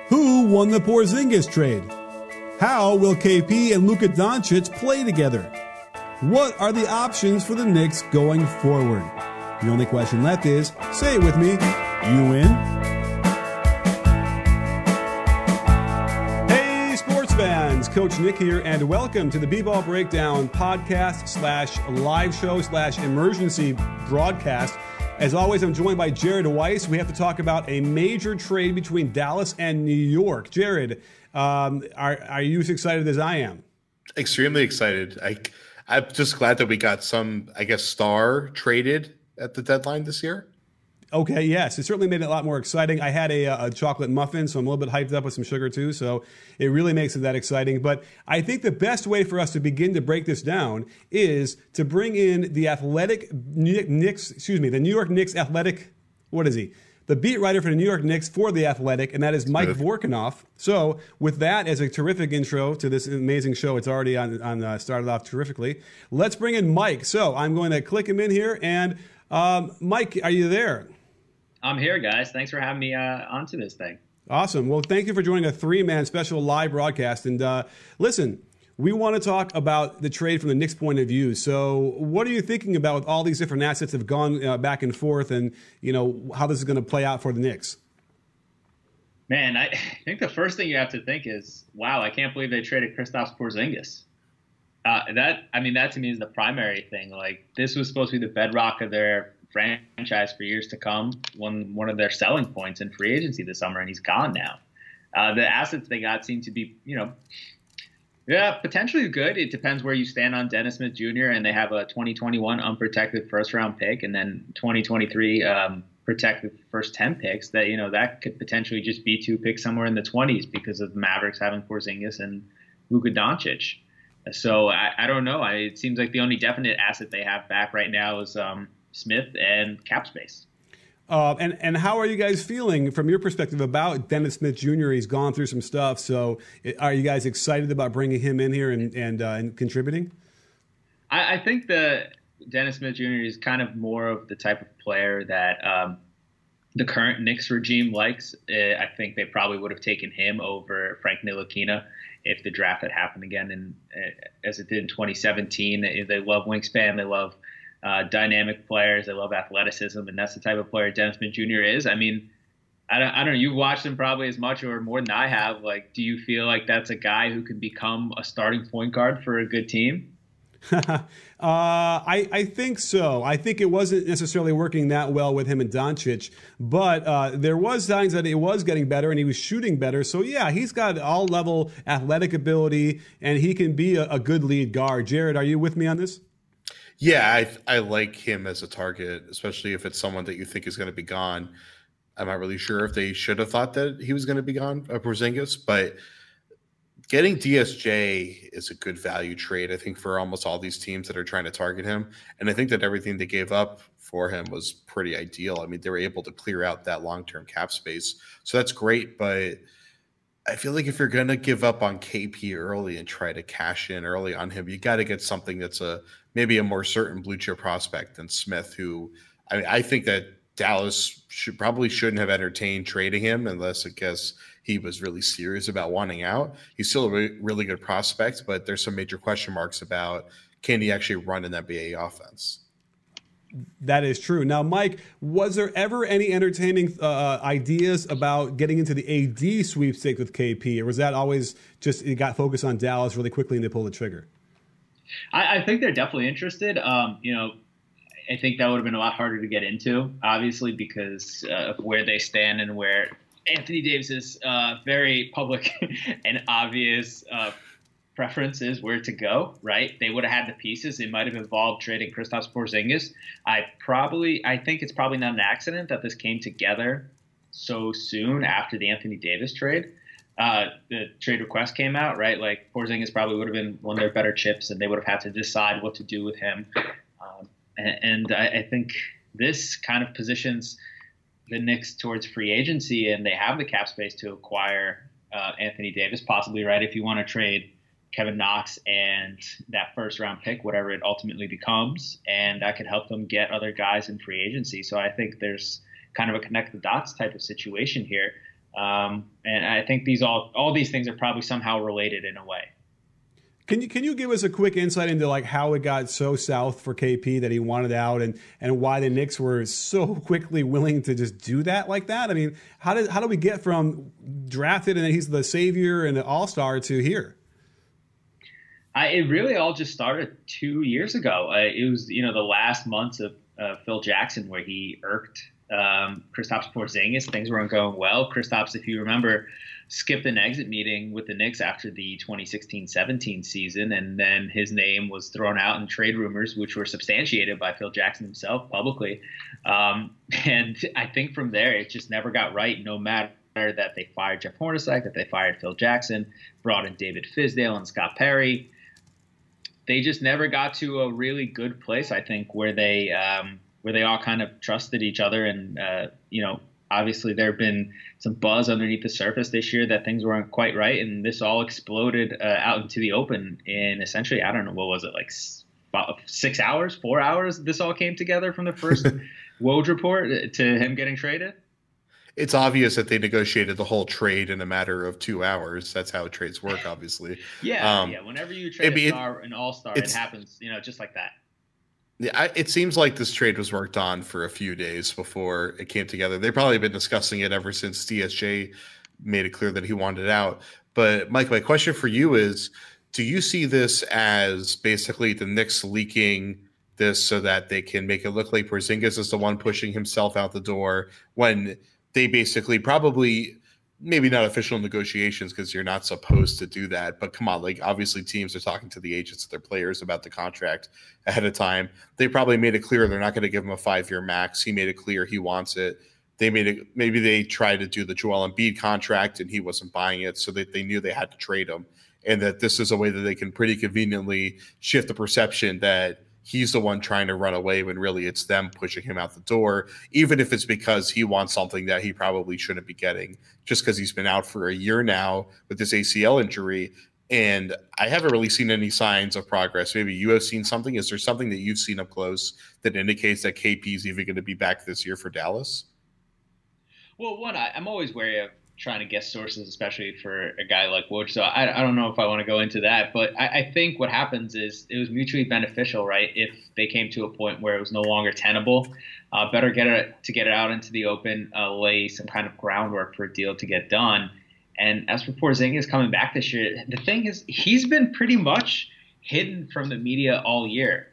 Who won the Porzingis trade? How will KP and Luka Doncic play together? What are the options for the Knicks going forward? The only question left is, say it with me, you win? Hey sports fans, Coach Nick here, and welcome to the B-Ball Breakdown podcast / live show / emergency broadcast. As always, I'm joined by Jared Weiss. We have to talk about a major trade between Dallas and New York. Jared, are you as excited as I am? Extremely excited. I'm just glad that we got some, star traded at the deadline this year. Okay, yes. It certainly made it a lot more exciting. I had a chocolate muffin, so I'm a little bit hyped up with some sugar too, so it really makes it that exciting. But I think the best way for us to begin to break this down is to bring in the the New York Knicks athletic, what is he? The beat writer for the New York Knicks for The Athletic, and that is Mike Vorkunov. So with that as a terrific intro to this amazing show, it's already started off terrifically. Let's bring in Mike. So I'm going to click him in here, and Mike, are you there? I'm here, guys. Thanks for having me onto this thing. Awesome. Well, thank you for joining a 3-man special live broadcast. And listen, we want to talk about the trade from the Knicks' point of view. So what are you thinking about with all these different assets that have gone back and forth, and how this is going to play out for the Knicks? Man, I think the first thing you have to think is, wow, I can't believe they traded Kristaps Porzingis. That to me is the primary thing. Like, this was supposed to be the bedrock of their franchise for years to come, one of their selling points in free agency this summer, and he's gone now. The assets they got seem to be, potentially good. It depends where you stand on Dennis Smith Jr., and they have a 2021 unprotected first-round pick and then 2023 protected first 10 picks that, that could potentially just be 2 picks somewhere in the 20s because of the Mavericks having Porzingis and Luka Doncic. So I don't know. It seems like the only definite asset they have back right now is Smith and cap space. And how are you guys feeling from your perspective about Dennis Smith Jr.? He's gone through some stuff. So are you guys excited about bringing him in here and contributing? I think that Dennis Smith Jr. is kind of more of the type of player that the current Knicks regime likes. I think they probably would have taken him over Frank Ntilikina if the draft had happened again, as it did in 2017. They love wingspan. They love dynamic players. They love athleticism, and that's the type of player Dennis Smith Jr. is. I mean, I don't know. You've watched him probably as much or more than I have. Like, do you feel like that's a guy who can become a starting point guard for a good team? I think so. I think it wasn't necessarily working that well with him and Doncic, but there was signs that it was getting better and he was shooting better. So yeah, he's got all-level athletic ability and he can be a good lead guard. Jared, are you with me on this? Yeah, I like him as a target, especially if it's someone that you think is going to be gone. I'm not really sure if they should have thought that he was going to be gone, Porzingis, but getting DSJ is a good value trade, I think, for almost all these teams that are trying to target him. And I think that everything they gave up for him was pretty ideal. I mean, they were able to clear out that long-term cap space. So that's great, but I feel like if you're going to give up on KP early and try to cash in early on him, you got to get something that's maybe a more certain blue chip prospect than Smith, who I think that Dallas shouldn't have entertained trading him unless, I guess, he was really serious about wanting out. He's still a really good prospect, but there's some major question marks about can he actually run an NBA offense. That is true. Now, Mike, was there ever any entertaining ideas about getting into the AD sweepstake with KP, or was that always just it got focused on Dallas really quickly and they pulled the trigger? I think they're definitely interested. I think that would have been a lot harder to get into, obviously, because of where they stand and where Anthony Davis's very public and obvious preference is where to go, right? They would have had the pieces. It might have involved trading Kristaps Porzingis. I think it's probably not an accident that this came together so soon after the Anthony Davis trade. The trade request came out, right? Like, Porzingis probably would have been one of their better chips, and they would have had to decide what to do with him. And I think this kind of positions the Knicks towards free agency, and they have the cap space to acquire Anthony Davis, possibly, right? If you want to trade Kevin Knox and that first round pick, whatever it ultimately becomes, and that could help them get other guys in free agency. So I think there's kind of a connect the dots type of situation here. And I think all these things are probably somehow related in a way. Can you give us a quick insight into like how it got so south for KP that he wanted out, and why the Knicks were so quickly willing to just do that like that? I mean, how do we get from drafted and then he's the savior and the all-star to here? It really all just started 2 years ago. It was, the last months of Phil Jackson where he irked Kristaps Porzingis. Things weren't going well. Kristaps, if you remember, skipped an exit meeting with the Knicks after the 2016-17 season, and then his name was thrown out in trade rumors, which were substantiated by Phil Jackson himself publicly. And I think from there, it just never got right, no matter that they fired Jeff Hornacek, that they fired Phil Jackson, brought in David Fizdale and Scott Perry. They just never got to a really good place, I think, where they all kind of trusted each other. And, obviously there have been some buzz underneath the surface this year that things weren't quite right. And this all exploded out into the open in essentially, I don't know, what was it, like 6 hours, 4 hours? This all came together from the first Woj report to him getting traded. It's obvious that they negotiated the whole trade in a matter of 2 hours. That's how trades work, obviously. Yeah. Whenever you trade an all-star, it happens, just like that. Yeah, it seems like this trade was worked on for a few days before it came together. They've probably been discussing it ever since DSJ made it clear that he wanted it out. But Mike, my question for you is, do you see this as basically the Knicks leaking this so that they can make it look like Porzingis is the one pushing himself out the door, when they basically probably, maybe not official negotiations because you're not supposed to do that, but come on, like obviously teams are talking to the agents of their players about the contract ahead of time. They probably made it clear they're not going to give him a 5-year max. He made it clear he wants it. Maybe they tried to do the Joel Embiid contract and he wasn't buying it, so that they knew they had to trade him, and that this is a way that they can pretty conveniently shift the perception that he's the one trying to run away when really it's them pushing him out the door, even if it's because he wants something that he probably shouldn't be getting, just because he's been out for a year now with this ACL injury. And I haven't really seen any signs of progress. Maybe you have seen something. Is there something that you've seen up close that indicates that KP is even going to be back this year for Dallas? Well, I'm always wary of trying to guess sources, especially for a guy like Woj. So I don't know if I want to go into that, but I think what happens is it was mutually beneficial, right? If they came to a point where it was no longer tenable, better get it out into the open, lay some kind of groundwork for a deal to get done. And as for Porzingis coming back this year, the thing is he's been pretty much hidden from the media all year.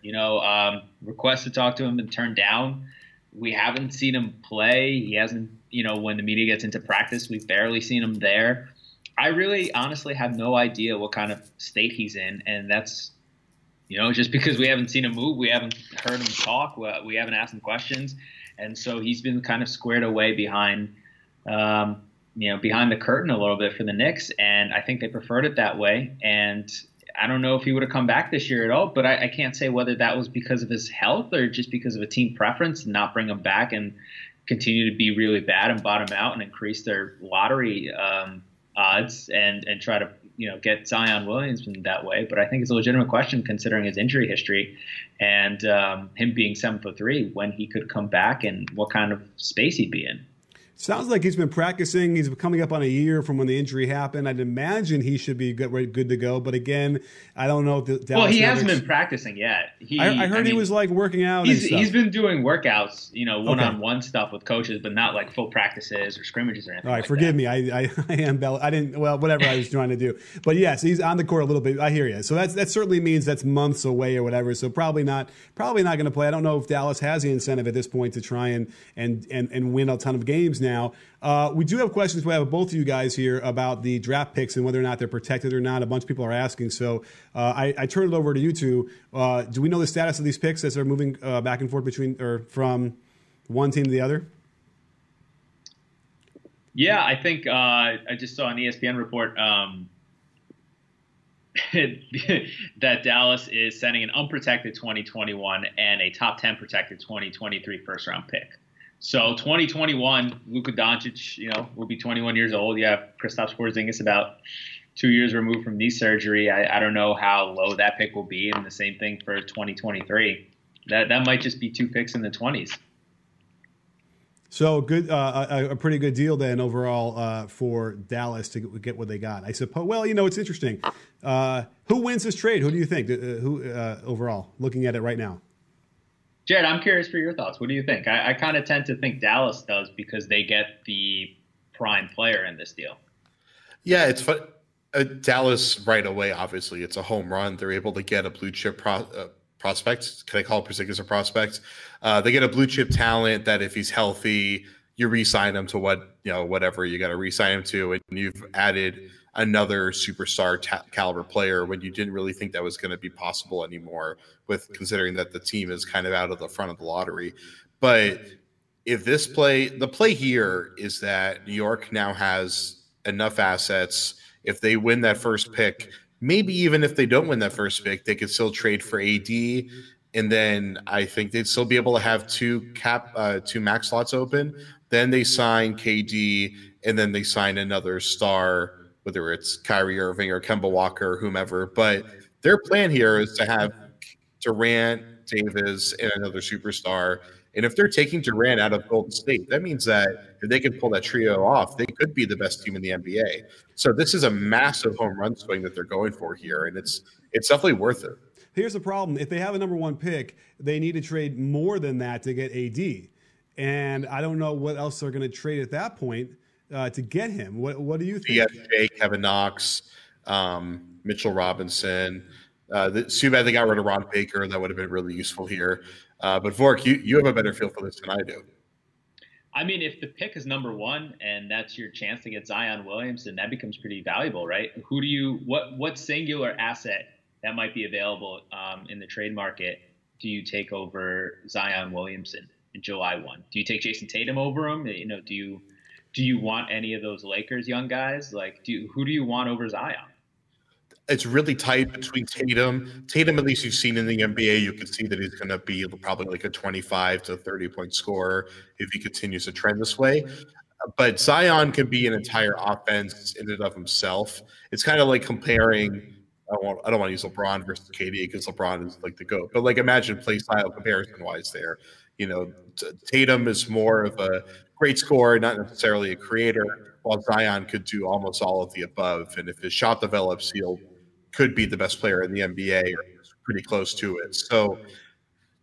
Requests to talk to him been turned down. We haven't seen him play. He hasn't, when the media gets into practice, we've barely seen him there. I really honestly have no idea what kind of state he's in. And that's, just because we haven't seen him move, we haven't heard him talk, we haven't asked him questions. And so he's been kind of squared away behind the curtain a little bit for the Knicks. And I think they preferred it that way. And I don't know if he would have come back this year at all, but I can't say whether that was because of his health or just because of a team preference to not bring him back and continue to be really bad and bottom out and increase their lottery odds and try to get Zion Williamson that way. But I think it's a legitimate question considering his injury history and him being 7'3", when he could come back and what kind of space he'd be in. Sounds like he's been practicing. He's coming up on a year from when the injury happened. I'd imagine he should be good to go. But again, I don't know if the Dallas Mavericks, hasn't been practicing yet. I heard he was like working out. He's been doing workouts, one-on-one stuff with coaches, but not like full practices or scrimmages or anything. All right, forgive me. I am I didn't. Well, whatever I was trying to do. But yes, he's on the court a little bit. I hear you. So that certainly means that's months away or whatever. So probably not going to play. I don't know if Dallas has the incentive at this point to try and win a ton of games now. We do have questions we have both of you guys here about the draft picks and whether or not they're protected or not. A bunch of people are asking. So I turn it over to you two. Do we know the status of these picks as they're moving back and forth from one team to the other? Yeah, I think I just saw an ESPN report that Dallas is sending an unprotected 2021 and a top 10 protected 2023 first-round pick. So 2021, Luka Doncic, will be 21 years old. You have Kristaps Porzingis about 2 years removed from knee surgery. I don't know how low that pick will be, and the same thing for 2023. That might just be 2 picks in the 20s. So good, a pretty good deal then overall for Dallas to get what they got. I suppose. Well, it's interesting. Who wins this trade? Who do you think? Who overall? Looking at it right now. Jared, I'm curious for your thoughts. What do you think? I kind of tend to think Dallas does because they get the prime player in this deal. Yeah, it's fun. Dallas right away. Obviously, it's a home run. They're able to get a blue chip prospect. Can I call Porzingis a prospect? They get a blue chip talent that if he's healthy, you re-sign him to whatever you got to re-sign him to, and you've added another superstar caliber player when you didn't really think that was going to be possible anymore, with considering that the team is kind of out of the front of the lottery. But if the play here is that New York now has enough assets. If they win that first pick, maybe even if they don't win that first pick, they could still trade for AD. And then I think they'd still be able to have two max slots open. Then they sign KD, and then they sign another star, whether it's Kyrie Irving or Kemba Walker or whomever. But their plan here is to have Durant, Davis, and another superstar. And if they're taking Durant out of Golden State, that means that if they can pull that trio off, they could be the best team in the NBA. So this is a massive home run swing that they're going for here, and it's definitely worth it. Here's the problem. If they have a number one pick, they need to trade more than that to get AD. And I don't know what else they're going to trade at that point to get him. What do you think? DSJ, Kevin Knox, Mitchell Robinson. Too bad they got rid of Ron Baker. That would have been really useful here. But Vork, you have a better feel for this than I do. I mean, if the pick is number one and that's your chance to get Zion Williamson, that becomes pretty valuable, right? What singular asset that might be available in the trade market do you take over Zion Williamson in July 1? Do you take Jason Tatum over him? Do you want any of those Lakers young guys? Like, who do you want over Zion? It's really tight between Tatum. Tatum, at least you've seen in the NBA, you can see that he's going to be probably like a 25 to 30-point scorer if he continues to trend this way. But Zion can be an entire offense in and of himself. It's kind of like comparing – I don't want to use LeBron versus KD because LeBron is like the GOAT. But like imagine play style comparison-wise there. Tatum is more of a great scorer, not necessarily a creator, while Zion could do almost all of the above. And if his shot develops, he'll could be the best player in the NBA or pretty close to it. So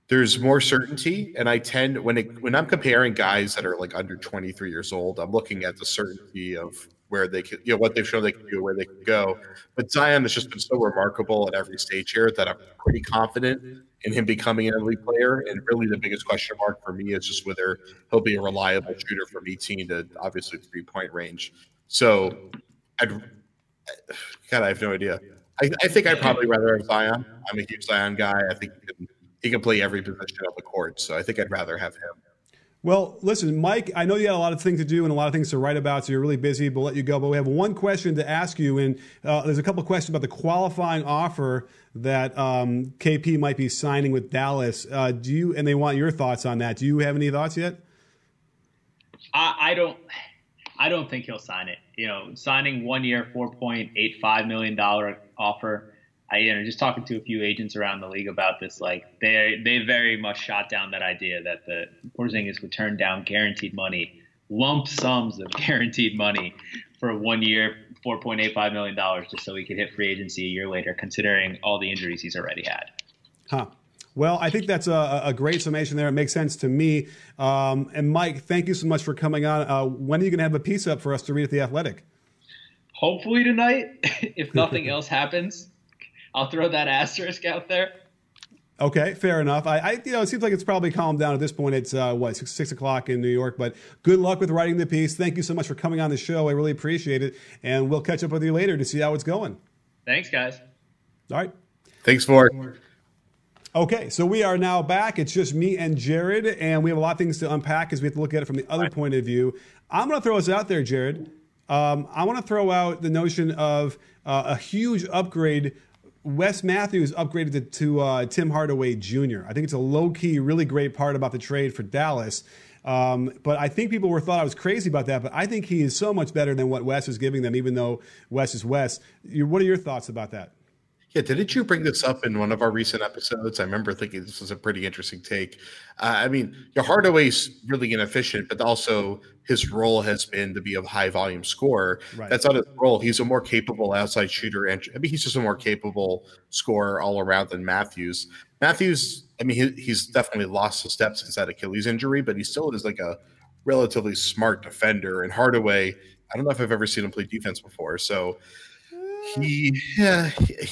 there's more certainty. And I tend when I'm comparing guys that are like under 23 years old, I'm looking at the certainty of where they could, what they've shown they can do, where they can go. But Zion has just been so remarkable at every stage here that I'm pretty confident in him becoming an elite player. And really the biggest question mark for me is just whether he'll be a reliable shooter from 18 to obviously 3-point range. So I have no idea. I think I'd probably rather have Zion. I'm a huge Zion guy. I think he can play every position on the court. So I think I'd rather have him. Well, listen, Mike, I know you got a lot of things to do and a lot of things to write about, so you're really busy. We'll let you go. But we have one question to ask you, and there's a couple of questions about the qualifying offer that KP might be signing with Dallas. And they want your thoughts on that. Do you have any thoughts yet? I don't think he'll sign it. Signing 1 year, $4.85 million offer. Just talking to a few agents around the league about this, like they very much shot down that idea that the Porzingis would turn down guaranteed money, lump sums of guaranteed money for 1 year, $4.85 million, just so he could hit free agency a year later, considering all the injuries he's already had. Huh. Well, I think that's a great summation there. It makes sense to me. And Mike, thank you so much for coming on. When are you going to have a piece up for us to read at The Athletic? Hopefully tonight, if nothing else happens. I'll throw that asterisk out there. Okay, fair enough. It seems like it's probably calmed down at this point. It's 6 o'clock in New York. But good luck with writing the piece. Thank you so much for coming on the show. I really appreciate it, and we'll catch up with you later to see how it's going. Thanks, guys. All right. Thanks, Vork. Okay, so we are now back. It's just me and Jared, and we have a lot of things to unpack because we have to look at it from the other point of view. I'm going to throw us out there, Jared. I want to throw out the notion of a huge upgrade. Wes Matthews upgraded to Tim Hardaway Jr. I think it's a low-key, really great part about the trade for Dallas. But I think people thought I was crazy about that, but I think he is so much better than what Wes is giving them, even though Wes is Wes. What are your thoughts about that? Yeah, didn't you bring this up in one of our recent episodes? I remember thinking this was a pretty interesting take. I mean, your Hardaway's really inefficient, but also his role has been to be a high volume scorer. Right. That's not his role. He's a more capable outside shooter, and I mean, he's just a more capable scorer all around than Matthews. Matthews, I mean, he's definitely lost the steps since that Achilles injury, but he still is like a relatively smart defender. And Hardaway, I don't know if I've ever seen him play defense before, so he's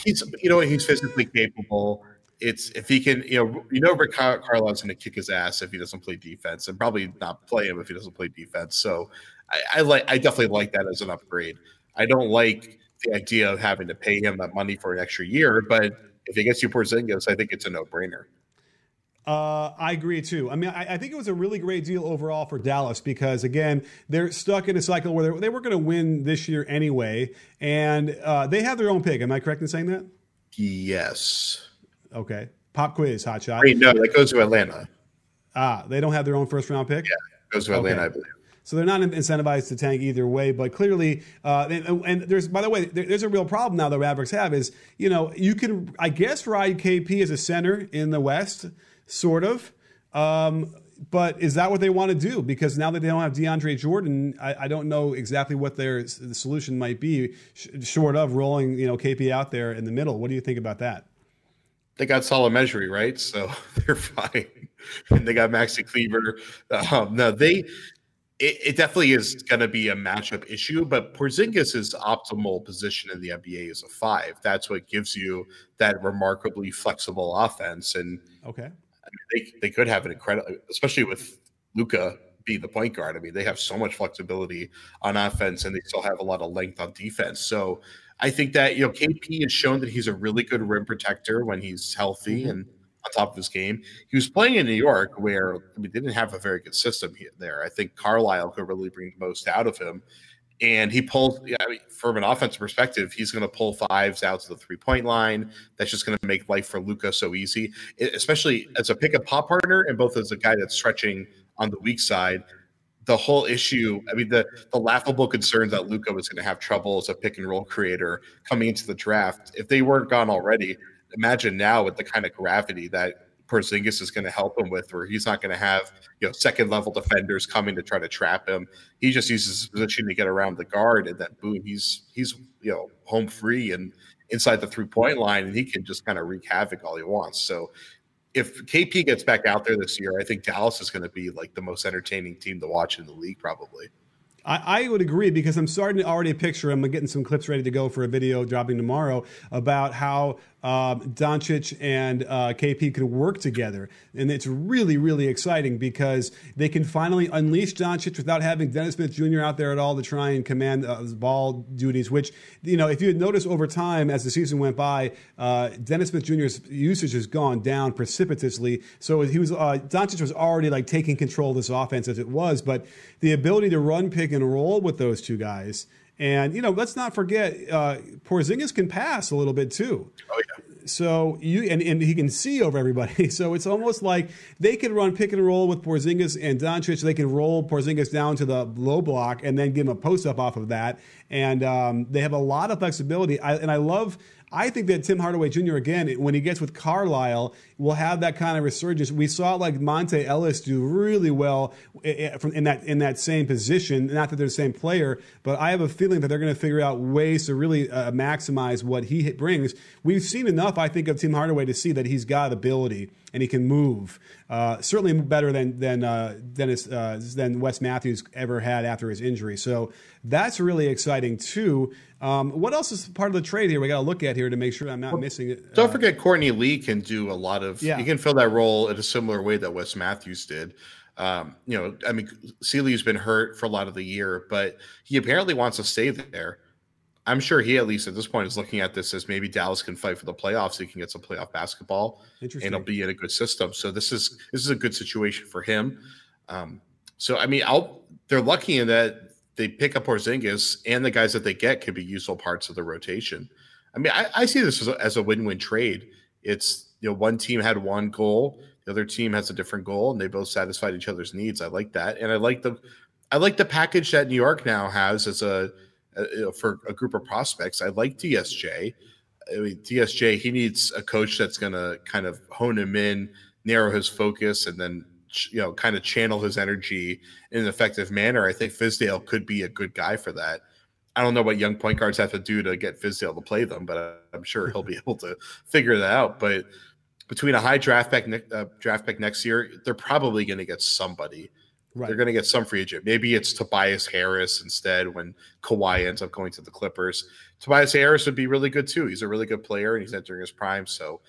he's physically capable. It's if he can Rick Carlisle's going to kick his ass if he doesn't play defense, and probably not play him if he doesn't play defense. So I definitely like that as an upgrade. I don't like the idea of having to pay him that money for an extra year, but if he gets you Porzingis, I think it's a no-brainer. I agree too. I mean, I think it was a really great deal overall for Dallas because, again, they're stuck in a cycle where they were going to win this year anyway, and they have their own pick. Am I correct in saying that? Yes. Okay. Pop quiz, hotshot. Wait, no, that goes to Atlanta. They don't have their own first-round pick? Yeah, it goes to Atlanta, I believe. So they're not incentivized to tank either way, but clearly, and there's, by the way, there's a real problem now the Mavericks have is, you can, I guess, ride KP as a center in the West, sort of. But is that what they want to do? Because now that they don't have DeAndre Jordan, I don't know exactly what the solution might be, short of rolling, KP out there in the middle. What do you think about that? They got Salah Mejri, right? So they're fine. And they got Maxi Kleber. No, it definitely is going to be a matchup issue, but Porzingis' optimal position in the NBA is a 5. That's what gives you that remarkably flexible offense. And okay, I mean, they could have an incredible, especially with Luka being the point guard. I mean, they have so much flexibility on offense, and they still have a lot of length on defense. So I think that KP has shown that he's a really good rim protector when he's healthy and on top of his game. He was playing in New York where they didn't have a very good system there. I think Carlisle could really bring the most out of him. And he pulls, from an offensive perspective, he's going to pull 5s out to the 3-point line. That's just going to make life for Luka so easy, especially as a pick and pop partner and both as a guy that's stretching on the weak side. The whole issue, I mean, the laughable concerns that Luka was going to have trouble as a pick and roll creator coming into the draft, if they weren't gone already, imagine now with the kind of gravity that Porzingis is going to help him with, where he's not going to have second level defenders coming to try to trap him. He just uses his position to get around the guard, and then boom, he's home free and inside the 3-point line, and he can just kind of wreak havoc all he wants. So if KP gets back out there this year, I think Dallas is going to be like the most entertaining team to watch in the league, probably. I would agree because I'm starting to already picture him. I'm getting some clips ready to go for a video dropping tomorrow about how Doncic and KP could work together. And it's really, really exciting because they can finally unleash Doncic without having Dennis Smith Jr. out there at all to try and command his ball duties, which, if you had noticed over time as the season went by, Dennis Smith Jr.'s usage has gone down precipitously. So Doncic was already like taking control of this offense as it was, but the ability to run pick and roll with those two guys. And, let's not forget, Porzingis can pass a little bit too. Oh, yeah. So and he can see over everybody. So it's almost like they can run pick and roll with Porzingis and Doncic. They can roll Porzingis down to the low block and then give him a post up off of that. And they have a lot of flexibility. I think that Tim Hardaway Jr., again, when he gets with Carlisle, will have that kind of resurgence. We saw like Monte Ellis do really well in that same position. Not that they're the same player, but I have a feeling that they're going to figure out ways to really maximize what he brings. We've seen enough, I think, of Tim Hardaway to see that he's got ability and he can move. Certainly better than Wes Matthews ever had after his injury. So that's really exciting too. What else is part of the trade here we got to look at here to make sure I'm not missing it? Don't forget Courtney Lee can do a lot of he can fill that role in a similar way that Wes Matthews did. Sealy's been hurt for a lot of the year, but he apparently wants to stay there. I'm sure he, at least at this point, is looking at this as maybe Dallas can fight for the playoffs. So he can get some playoff basketball, and he'll be in a good system. So this is a good situation for him. They're lucky in that they pick up Porzingis, and the guys that they get can be useful parts of the rotation. I mean, I see this as a win-win trade. It's one team had one goal, the other team has a different goal, and they both satisfied each other's needs. I like that, and I like the package that New York now has as for a group of prospects. I like DSJ. I mean, DSJ, he needs a coach that's going to kind of hone him in, narrow his focus, and then kind of channel his energy in an effective manner. I think Fizdale could be a good guy for that. I don't know what young point guards have to do to get Fizdale to play them, but I'm sure he'll be able to figure that out. But between a high draft pick next year, they're probably going to get somebody. Right. They're going to get some free agent. Maybe it's Tobias Harris instead when Kawhi ends up going to the Clippers. Tobias Harris would be really good too. He's a really good player and he's entering his prime. So,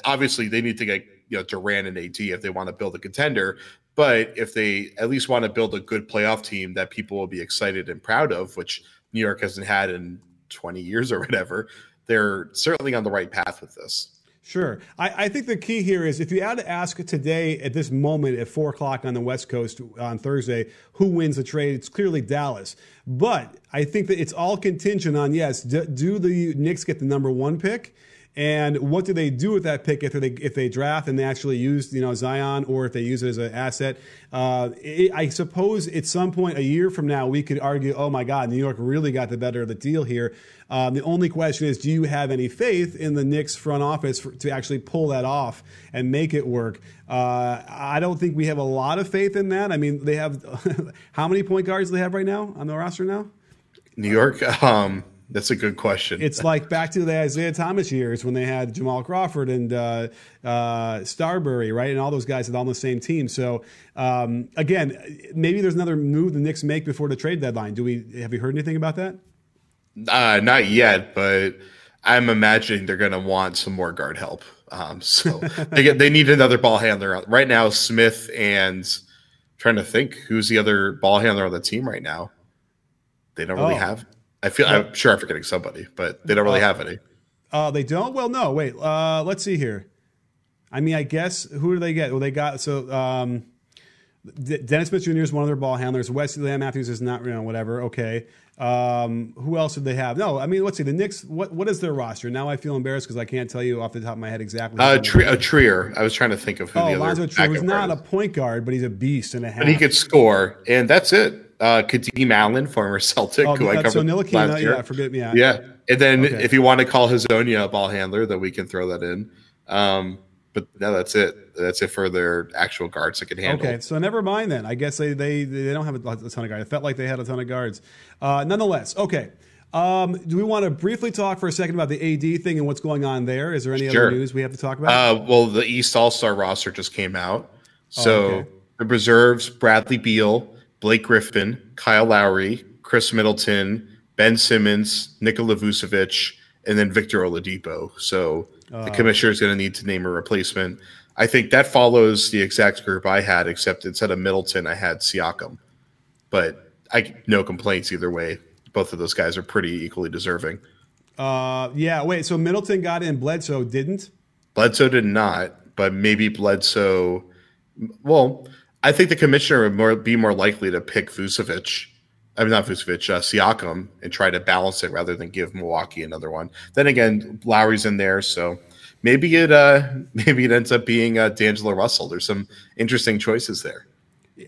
obviously they need to get Durant and AD if they want to build a contender. But if they at least want to build a good playoff team that people will be excited and proud of, which New York hasn't had in 20 years or whatever, they're certainly on the right path with this. Sure. I think the key here is if you had to ask today at this moment at 4 o'clock on the West Coast on Thursday, who wins the trade, it's clearly Dallas. But I think that it's all contingent on, yes, do the Knicks get the number 1 pick? And what do they do with that pick if they draft and they actually use Zion, or if they use it as an asset? I suppose at some point a year from now we could argue, oh my God, New York really got the better of the deal here. The only question is, do you have any faith in the Knicks front office to actually pull that off and make it work? I don't think we have a lot of faith in that. I mean, they have how many point guards do they have right now on the roster now? New York. That's a good question. It's like back to the Isaiah Thomas years when they had Jamal Crawford and Starbury, right? And all those guys are on the same team. So, again, maybe there's another move the Knicks make before the trade deadline. Have you heard anything about that? Not yet, but I'm imagining they're going to want some more guard help. So they need another ball handler. Right now, Smith and trying to think who's the other ball handler on the team right now. They don't really have. I'm sure I'm forgetting somebody, but they don't really have any. They don't? Well, no. Wait. Let's see here. I mean, I guess who do they get? Well, they got Dennis Smith Jr. is one of their ball handlers. Wesley Matthews is not, whatever. Okay. Who else did they have? No, I mean, let's see. The Knicks. What is their roster? Now I feel embarrassed because I can't tell you off the top of my head exactly. Trier. I was trying to think of who the other. Lonzo Trier was not a point guard, but he's a beast and a half. But he could score, and that's it. Kadeem Allen, former Celtic, who I covered last year. Yeah, forget me. Yeah, and then if you want to call Hazonia a ball handler, then we can throw that in. But no, that's it. That's it for their actual guards that can handle. Okay, so never mind then. I guess they don't have a ton of guards. It felt like they had a ton of guards. Nonetheless, okay. Do we want to briefly talk for a second about the AD thing and what's going on there? Is there any other news we have to talk about? Well, the East All-Star roster just came out. So the reserves, Bradley Beal, Blake Griffin, Kyle Lowry, Chris Middleton, Ben Simmons, Nikola Vucevic, and then Victor Oladipo. So the commissioner is going to need to name a replacement. I think that follows the exact group I had, except instead of Middleton, I had Siakam. But no complaints either way. Both of those guys are pretty equally deserving. Wait, so Middleton got in, Bledsoe didn't? Bledsoe did not, but maybe Bledsoe – well – I think the commissioner would be more likely to pick Siakam, and try to balance it rather than give Milwaukee another one. Then again, Lowry's in there, so maybe it ends up being D'Angelo Russell. There's some interesting choices there.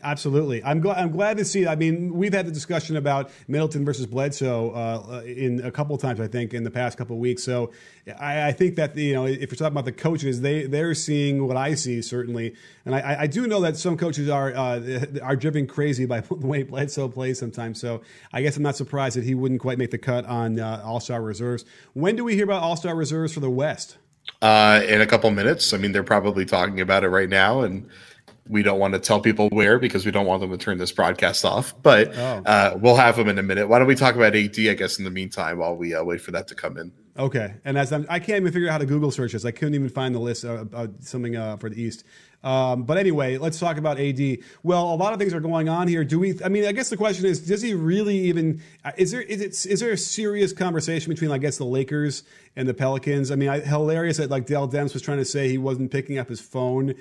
Absolutely. I'm glad to see. I mean, we've had the discussion about Middleton versus Bledsoe in a couple of times, I think, in the past couple of weeks. So I think that, if you're talking about the coaches, they're seeing what I see, certainly. And I do know that some coaches are driven crazy by the way Bledsoe plays sometimes. So I guess I'm not surprised that he wouldn't quite make the cut on All-Star reserves. When do we hear about All-Star reserves for the West? In a couple minutes. I mean, they're probably talking about it right now, and we don't want to tell people where because we don't want them to turn this broadcast off. But we'll have them in a minute. Why don't we talk about AD, I guess, in the meantime while we wait for that to come in? Okay. And I can't even figure out how to Google search this. I couldn't even find the list of something for the East. But anyway, let's talk about AD. Well, a lot of things are going on here. I guess the question is, does he really even, is there a serious conversation between, I guess, the Lakers and the Pelicans? I mean, hilarious that like Dell Demps was trying to say he wasn't picking up his phone,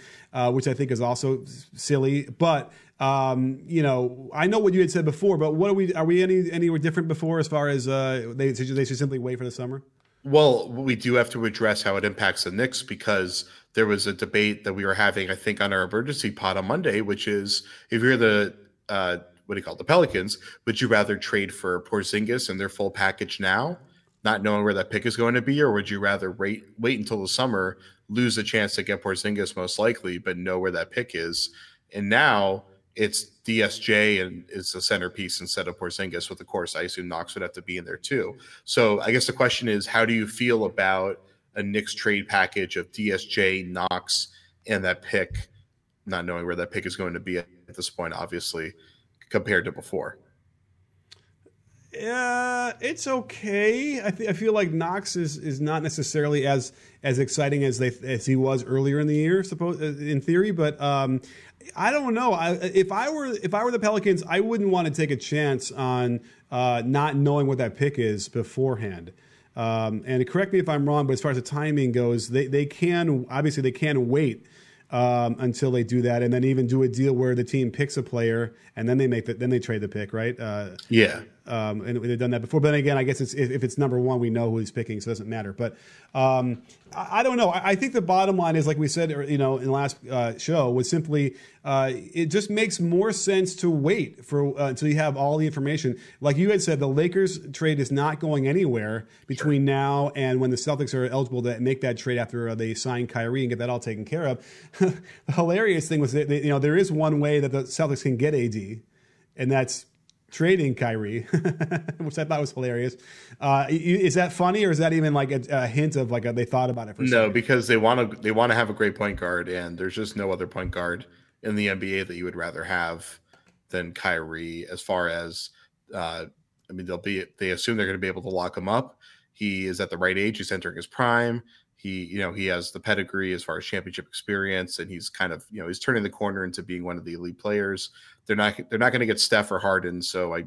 which I think is also silly. But, I know what you had said before, but are we anywhere different before as far as they should simply wait for the summer? Well, we do have to address how it impacts the Knicks because there was a debate that we were having, I think, on our emergency pod on Monday, which is if you're the the Pelicans, would you rather trade for Porzingis and their full package now not knowing where that pick is going to be, or would you rather wait until the summer, lose the chance to get Porzingis most likely, but know where that pick is? And now it's DSJ and is the centerpiece instead of Porzingis, with, of course, I assume Knox would have to be in there too. So I guess the question is, how do you feel about a Knicks trade package of DSJ, Knox, and that pick, not knowing where that pick is going to be at this point, obviously, compared to before? Yeah, it's okay. I feel like Knox is not necessarily as exciting as he was earlier in the year, in theory. But I don't know. If I were the Pelicans, I wouldn't want to take a chance on not knowing what that pick is beforehand. And correct me if I'm wrong, but as far as the timing goes, they can wait until they do that, and then even do a deal where the team picks a player and then they trade the pick, right? Yeah. And they've done that before. But then again, I guess if it's number one, we know who he's picking, so it doesn't matter. But I don't know. I think the bottom line is, like we said, in the last show, was simply it just makes more sense to wait for until you have all the information. Like you had said, the Lakers trade is not going anywhere between now and when the Celtics are eligible to make that trade after they sign Kyrie and get that all taken care of. The hilarious thing was that there is one way that the Celtics can get AD, and that's trading Kyrie, which I thought was hilarious. Is that funny, or is that even like a hint of like they thought about it for No, because they want to have a great point guard, and there's just no other point guard in the NBA that you would rather have than Kyrie. As far as they assume they're going to be able to lock him up. He is at the right age. He's entering his prime. He has the pedigree as far as championship experience, and he's kind of, he's turning the corner into being one of the elite players. They're not going to get Steph or Harden, so I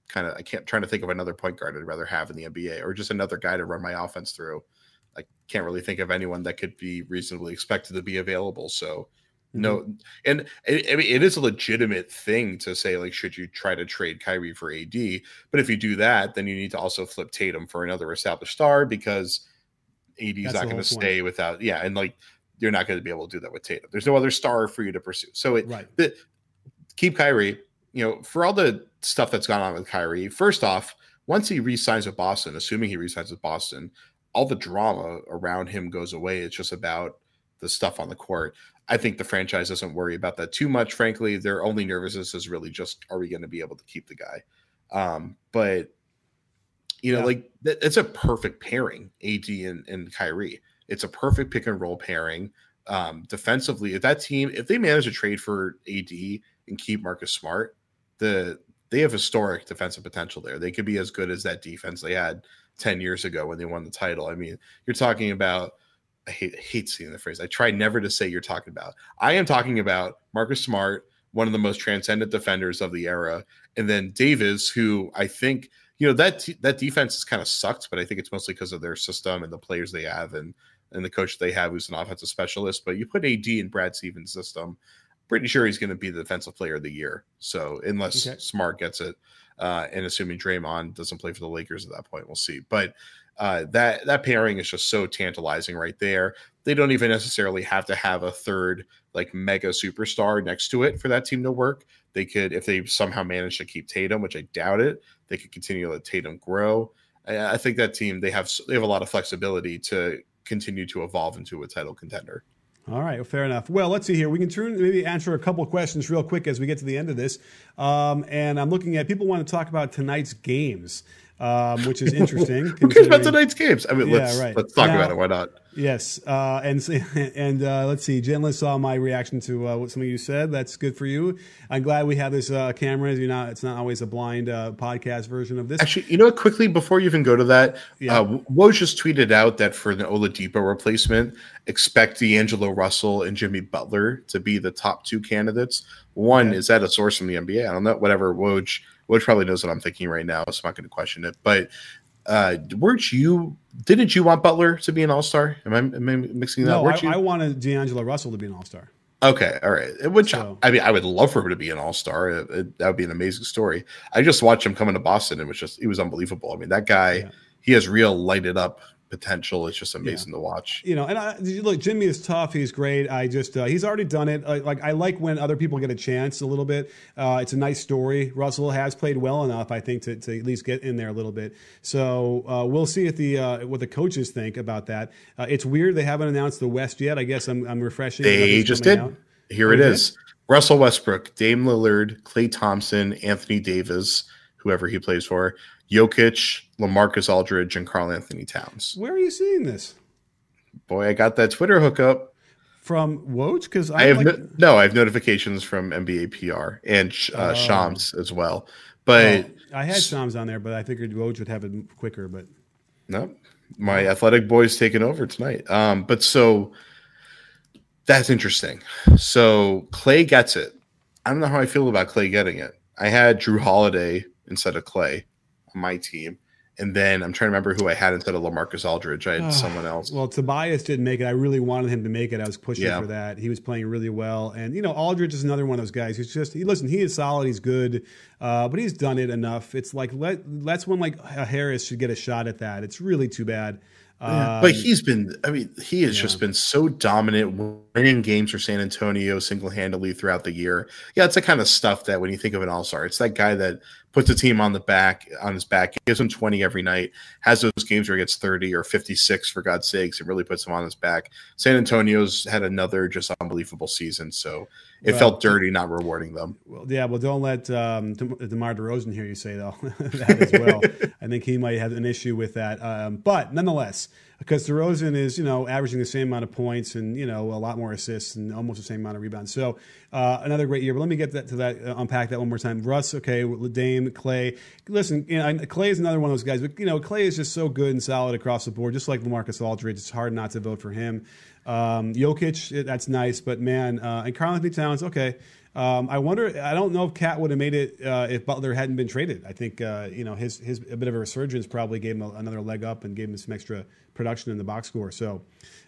can't trying to think of another point guard I'd rather have in the NBA, or just another guy to run my offense through. I can't really think of anyone that could be reasonably expected to be available. So no, and it is a legitimate thing to say, like, should you try to trade Kyrie for AD? But if you do that, then you need to also flip Tatum for another established star, because AD is not going to stay without, and like, you're not going to be able to do that with Tatum. There's no other star for you to pursue. So keep Kyrie, for all the stuff that's gone on with Kyrie. First off, once he re-signs with Boston, assuming he re-signs with Boston, all the drama around him goes away. It's just about the stuff on the court. I think the franchise doesn't worry about that too much. Frankly, their only nervousness is really just, are we going to be able to keep the guy? But like, it's a perfect pairing, AD and Kyrie. It's a perfect pick and roll pairing. Defensively, if they manage to trade for AD and keep Marcus Smart, they have historic defensive potential there. They could be as good as that defense they had 10 years ago when they won the title. I mean, you're talking about, I hate seeing the phrase. I try never to say you're talking about. I am talking about Marcus Smart, one of the most transcendent defenders of the era, and then Davis, who I think, that defense has kind of sucked, but I think it's mostly because of their system and the players they have and the coach they have, who's an offensive specialist. But you put AD in Brad Stevens' system, pretty sure he's going to be the defensive player of the year. So unless Smart gets it, and assuming Draymond doesn't play for the Lakers at that point, we'll see. But that pairing is just so tantalizing right there. They don't even necessarily have to have a third like mega superstar next to it for that team to work. They could, if they somehow manage to keep Tatum, which I doubt it, they could continue to let Tatum grow. I think that team, they have a lot of flexibility to continue to evolve into a title contender. All right, well, fair enough. Well, let's see here. We can maybe answer a couple of questions real quick as we get to the end of this. And I'm looking at, people want to talk about tonight's games, which is interesting. Who cares about tonight's games? I mean, let's talk about it. Why not? Yes. And let's see. Jen saw my reaction to what some of you said. That's good for you. I'm glad we have this camera. It's not always a blind podcast version of this. Actually, quickly before you even go to that, Woj just tweeted out that for the Oladipo replacement, expect D'Angelo Russell and Jimmy Butler to be the top two candidates. One, is that a source from the NBA? I don't know. Whatever. Woj probably knows what I'm thinking right now, so I'm not going to question it. But didn't you want Butler to be an all-star? Am I mixing that? No, I wanted D'Angelo Russell to be an all-star. Okay, all right. I would love for him to be an all-star. That would be an amazing story. I just watched him come into Boston, and it was unbelievable. I mean, that guy, he has real lighted up potential is just amazing to watch. You know, and look, Jimmy is tough. He's great. I just he's already done it. Like I like when other people get a chance a little bit. It's a nice story. Russell has played well enough, I think, to at least get in there a little bit. So we'll see if what the coaches think about that. It's weird they haven't announced the West yet. I guess I'm refreshing. They just did. Out. Here it is. Russell Westbrook, Dame Lillard, Klay Thompson, Anthony Davis, whoever he plays for, Jokic, LaMarcus Aldridge, and Karl Anthony Towns. Where are you seeing this? Boy, I got that Twitter hookup. From Woj? Because I have I have notifications from NBA PR and Shams as well. But I had Shams on there, but I figured Woj would have it quicker. But no, my athletic boy's taking over tonight. But so that's interesting. So Klay gets it. I don't know how I feel about Klay getting it. I had Drew Holiday instead of Klay on my team. And then I'm trying to remember who I had instead of LaMarcus Aldridge. I had someone else. Well, Tobias didn't make it. I really wanted him to make it. I was pushing for that. He was playing really well. And, Aldridge is another one of those guys who's just – he is solid. He's good. But he's done it enough. It's like that's when, like, Harris should get a shot at that. It's really too bad. But he has just been so dominant, winning games for San Antonio single-handedly throughout the year. Yeah, it's the kind of stuff that when you think of an all-star, it's that guy that puts the team on his back, gives him 20 every night, has those games where he gets 30 or 56 for God's sakes, and really puts him on his back. San Antonio's had another just unbelievable season, so it felt dirty not rewarding them. Well, don't let DeMar DeRozan hear you say though that as well. I think he might have an issue with that, but nonetheless, because DeRozan is averaging the same amount of points and a lot more assists and almost the same amount of rebounds. So another great year. But let me get to that, unpack that one more time. Russ, okay, Dame, Klay. Listen, Klay is another one of those guys. But Klay is just so good and solid across the board, just like LaMarcus Aldridge. It's hard not to vote for him. Jokic, that's nice, but man, and Karl Anthony Towns, okay. I wonder. I don't know if Cat would have made it if Butler hadn't been traded. I think his a bit of a resurgence probably gave him another leg up and gave him some extra production in the box score. So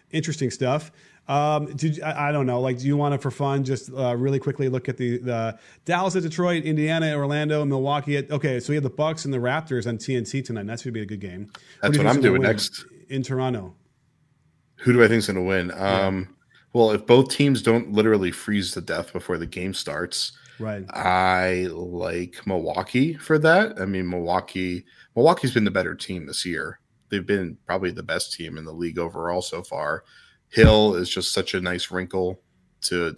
interesting stuff. I don't know. Like, do you want to, for fun, just really quickly look at the Dallas at Detroit, Indiana, Orlando, Milwaukee? Okay, so we have the Bucks and the Raptors on TNT tonight. That's going to be a good game. That's what I'm doing next in Toronto. Who do I think is going to win? Well, if both teams don't literally freeze to death before the game starts, right? I like Milwaukee for that. I mean, Milwaukee's been the better team this year. They've been probably the best team in the league overall so far. Hill is just such a nice wrinkle to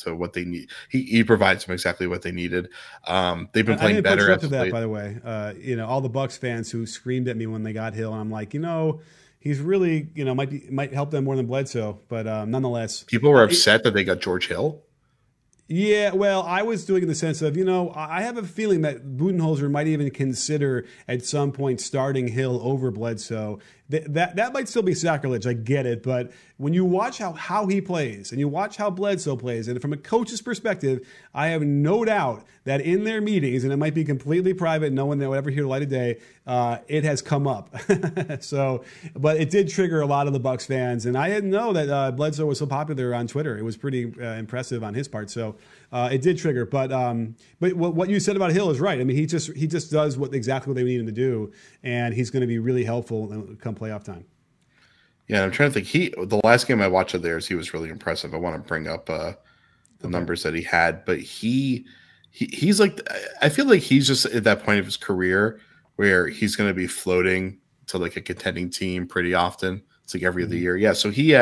what they need. He provides them exactly what they needed. They've been playing better. Up to that, by the way, all the Bucks fans who screamed at me when they got Hill, and I'm like, he's really, might help them more than Bledsoe, but nonetheless, people were upset that they got George Hill. Yeah, well, I was doing it in the sense of, I have a feeling that Budenholzer might even consider at some point starting Hill over Bledsoe. That might still be sacrilege. I get it, but when you watch how he plays and you watch how Bledsoe plays, and from a coach's perspective, I have no doubt that in their meetings, and it might be completely private, no one will ever hear the light of day, it has come up. But it did trigger a lot of the Bucks fans, and I didn't know that Bledsoe was so popular on Twitter. It was pretty impressive on his part, so it did trigger. But what you said about Hill is right. I mean, he just does exactly what they need him to do, and he's going to be really helpful come playoff time. Yeah, I'm trying to think. The last game I watched of theirs, he was really impressive. I want to bring up the numbers that he had, but he's like, I feel like he's just at that point of his career where he's going to be floating to like a contending team pretty often. It's like every other year. Yeah, so he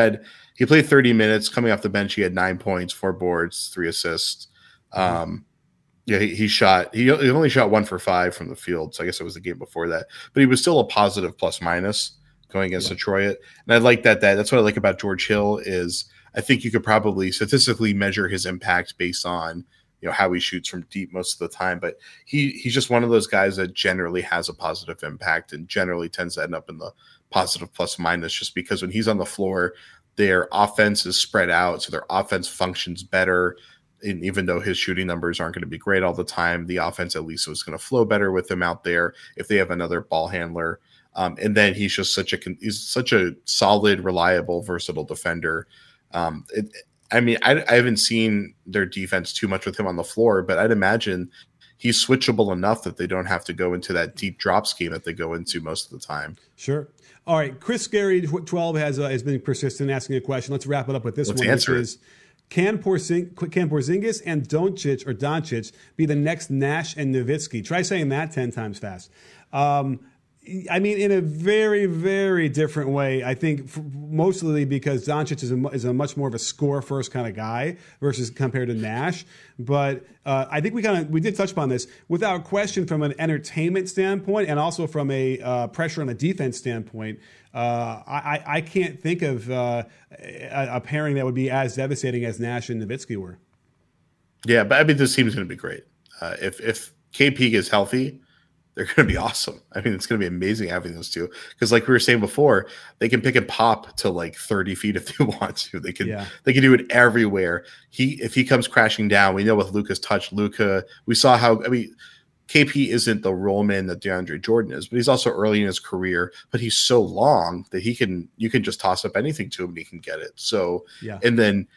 played 30 minutes. Coming off the bench, he had 9 points, 4 boards, 3 assists. Yeah, he only shot 1 for 5 from the field, so I guess it was the game before that. But he was still a positive plus minus going against Detroit. And I like that's what I like about George Hill is I think you could probably statistically measure his impact based on how he shoots from deep most of the time. But he's just one of those guys that generally has a positive impact and generally tends to end up in the positive plus minus just because when he's on the floor, their offense is spread out, so their offense functions better. And even though his shooting numbers aren't going to be great all the time, the offense at least was going to flow better with him out there if they have another ball handler. And then he's just such a solid, reliable, versatile defender. I haven't seen their defense too much with him on the floor, but I'd imagine he's switchable enough that they don't have to go into that deep drop scheme that they go into most of the time. Sure. All right. Chris Scary 12 has been persistent asking a question. Let's wrap it up with this one, which is, can Porzingis and Doncic be the next Nash and Nowitzki? Try saying that 10 times fast. I mean, in a very, very different way. I think mostly because Doncic is a much more of a score-first kind of guy versus compared to Nash. But I think we did touch upon this without question from an entertainment standpoint and also from a pressure on a defense standpoint. I can't think of a pairing that would be as devastating as Nash and Nowitzki were. Yeah, but I mean, this team's going to be great. If KP is healthy, they're going to be awesome. I mean, it's going to be amazing having those two because, like we were saying before, they can pick and pop to like 30 feet if they want to. They can do it everywhere. If he comes crashing down, we know with Luka's touch, we saw how. I mean, KP isn't the role man that DeAndre Jordan is, but he's also early in his career. But he's so long that you can just toss up anything to him and he can get it. So and then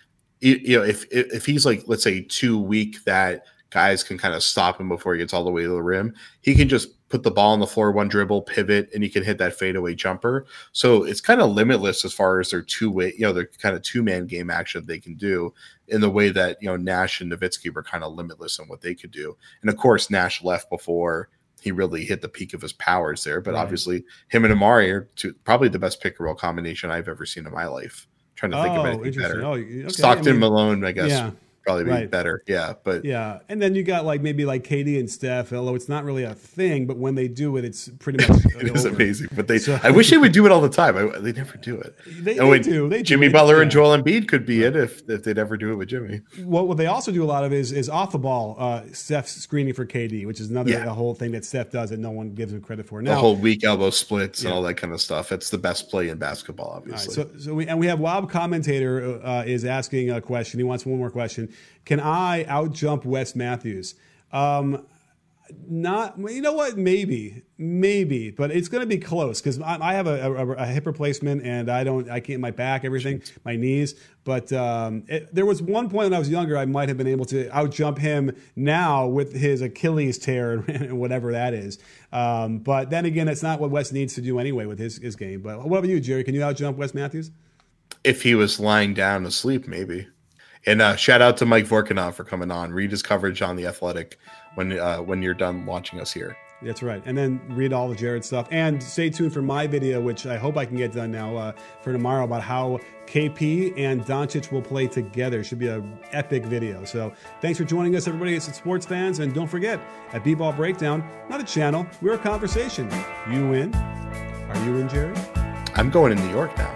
if he's like, let's say, too weak that guys can kind of stop him before he gets all the way to the rim, he can just put the ball on the floor, one dribble, pivot, and he can hit that fadeaway jumper. So it's kind of limitless as far as their two-way, their kind of two-man game action they can do in the way that, Nash and Nowitzki were kind of limitless in what they could do. And of course, Nash left before he really hit the peak of his powers there. But obviously him and Amari are probably the best pick and roll combination I've ever seen in my life. I'm trying to think of anything better. Okay. Stockton, Malone, I guess. Yeah. Probably be better, and then you got maybe KD and Steph. Although it's not really a thing, but when they do it, it's pretty much it is amazing. But I wish they would do it all the time. They never do it. They do. Jimmy Butler and Joel Embiid could be it if they'd ever do it with Jimmy. What they also do a lot of is off the ball. Steph screening for KD, which is another a whole thing that Steph does that no one gives him credit for. Now, the whole weak elbow splits and all that kind of stuff. It's the best play in basketball, obviously. Right, so we have Wob Commentator is asking a question. He wants one more question. Can I outjump Wes Matthews? Not, you know what? Maybe, but it's going to be close because I have a hip replacement and I can't, my back, everything, my knees. But there was one point when I was younger, I might have been able to outjump him now with his Achilles tear and whatever that is. But then again, it's not what Wes needs to do anyway with his game. But what about you, Jerry? Can you outjump Wes Matthews? If he was lying down asleep, maybe. And shout out to Mike Vorkunov for coming on. Read his coverage on The Athletic when you're done watching us here. That's right. And then read all the Jared stuff. And stay tuned for my video, which I hope I can get done now for tomorrow, about how KP and Doncic will play together. Should be an epic video. So thanks for joining us, everybody. It's sports fans. And don't forget, at B-Ball Breakdown, not a channel, we're a conversation. You in? Are you in, Jerry? I'm going to New York now.